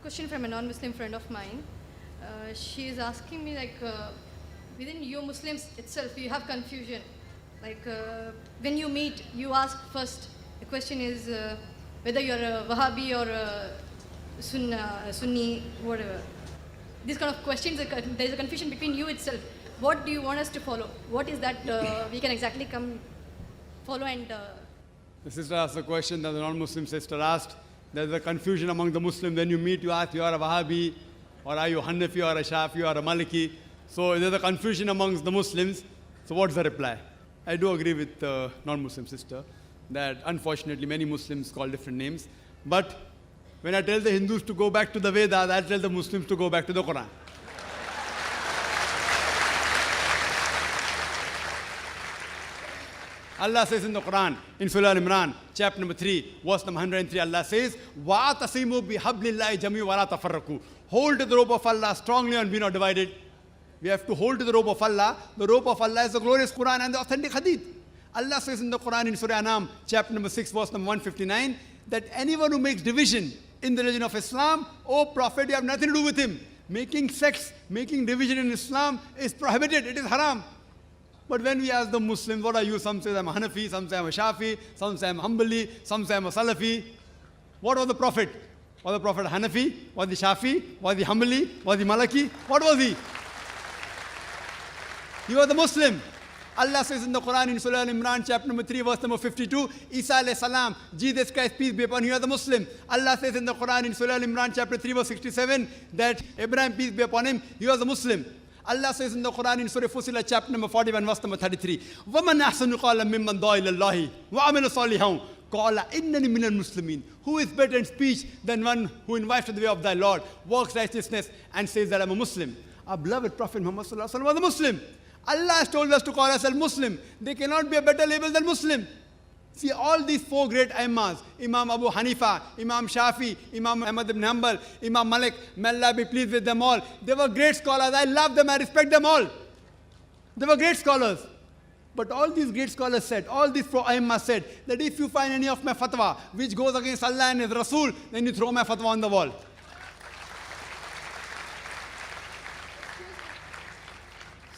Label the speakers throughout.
Speaker 1: question from a non-Muslim friend of mine. She is asking me within you Muslims itself, you have confusion. When you meet, you ask first. The question is whether you're a Wahabi or a Sunni, whatever. These kind of questions, there is a confusion between you itself. What do you want us to follow? What is that we can exactly come follow and...
Speaker 2: The sister asked a question that the non-Muslim sister asked. There's a confusion among the Muslims. When you meet, you ask, you are a Wahabi, or are you Hanafi, or a Shafi, or a Maliki. So there's a confusion amongst the Muslims. So what's the reply? I do agree with the non-Muslim sister that unfortunately many Muslims call different names. But when I tell the Hindus to go back to the Vedas, I tell the Muslims to go back to the Quran. Allah says in the Quran, in Surah Al-Imran, chapter number 3, verse number 103, Allah says, وَاعْتَصِمُوا بِحَبْلِ اللَّهِ جَمِيعًا وَلَا تَفَرَّقُوا. Hold to the rope of Allah strongly and be not divided. We have to hold to the rope of Allah. The rope of Allah is the glorious Quran and the authentic Hadith. Allah says in the Quran, in Surah Anam, chapter number 6, verse number 159, that anyone who makes division in the religion of Islam, O Prophet, you have nothing to do with him. Making sects, making division in Islam is prohibited. It is haram. But when we ask the Muslims, what are you? Some say I'm a Hanafi, some say I'm a Shafi, some say I'm Hanbali, some say I'm a Salafi. What was the Prophet? Was the Prophet Hanafi? Was he Shafi? Was he Hanbali? Was he Maliki? What was he? He was the Muslim. Allah says in the Quran, in Surah Al-Imran, chapter number 3, verse number 52, Isa alayhi salam, Jesus Christ, peace be upon him, he was the Muslim. Allah says in the Quran, in Surah Al-Imran, chapter 3, verse 67, that Abraham, peace be upon him, he was a Muslim. Allah says in the Quran, in Surah Fussilat, chapter number 41, verse number 33, وَمَنْ أَحْسَنُ قَالًا مِمَّنْ دَعَا إِلَى اللَّهِ وَعَمِلَ صَالِحًا قَالَ إِنَّنِي مِنَ الْمُسْلِمِينَ. Who is better in speech than one who invites to the way of thy Lord, works righteousness, and says that I'm a Muslim? Our beloved Prophet Muhammad sallallahu alaihi wasallam was a Muslim. Allah has told us to call ourselves Muslim. There cannot be a better label than Muslim. See, all these four great Imams, Imam Abu Hanifa, Imam Shafi, Imam Ahmad ibn Hanbal, Imam Malik, may Allah be pleased with them all. They were great scholars. I love them. I respect them all. They were great scholars. But all these great scholars said, all these four Imams said, that if you find any of my fatwa which goes against Allah and His Rasul, then you throw my fatwa on the wall.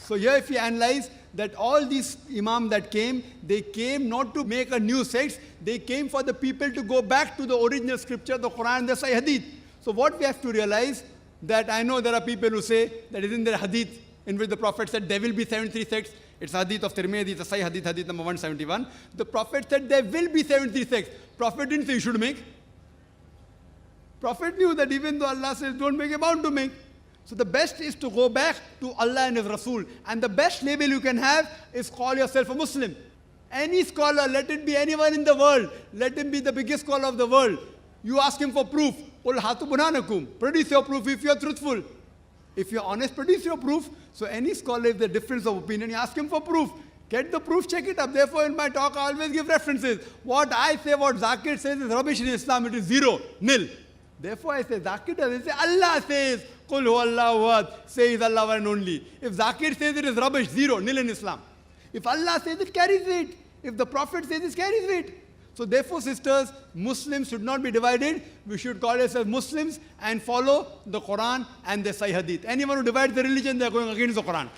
Speaker 2: So here if you analyze that all these imams that came, they came not to make a new sect, they came for the people to go back to the original scripture, the Quran and the Sahih Hadith. So what we have to realize, that I know there are people who say that isn't there a Hadith in which the Prophet said there will be 73 sects. It's Hadith of Tirmidhi, it's a Sahih Hadith, Hadith number 171. The Prophet said there will be 73 sects. Prophet didn't say you should make. Prophet knew that even though Allah says don't make, you're bound to make. So the best is to go back to Allah and His Rasul. And the best label you can have is call yourself a Muslim. Any scholar, let it be anyone in the world, let him be the biggest scholar of the world. You ask him for proof. Qul hatu burhanakum. Produce your proof if you're truthful. If you're honest, produce your proof. So any scholar, if there's difference of opinion, you ask him for proof. Get the proof, check it up. Therefore, in my talk, I always give references. What I say, what Zakir says is rubbish in Islam. It is zero, nil. Therefore, I say, Zakir doesn't say, Allah says, Qul huwallahu ahad, says Allah one and only. If Zakir says it is rubbish, zero, nil in Islam. If Allah says it, carries it. If the Prophet says it, carries it. So therefore, sisters, Muslims should not be divided. We should call ourselves Muslims and follow the Quran and the Sahih Hadith. Anyone who divides the religion, they are going against the Quran.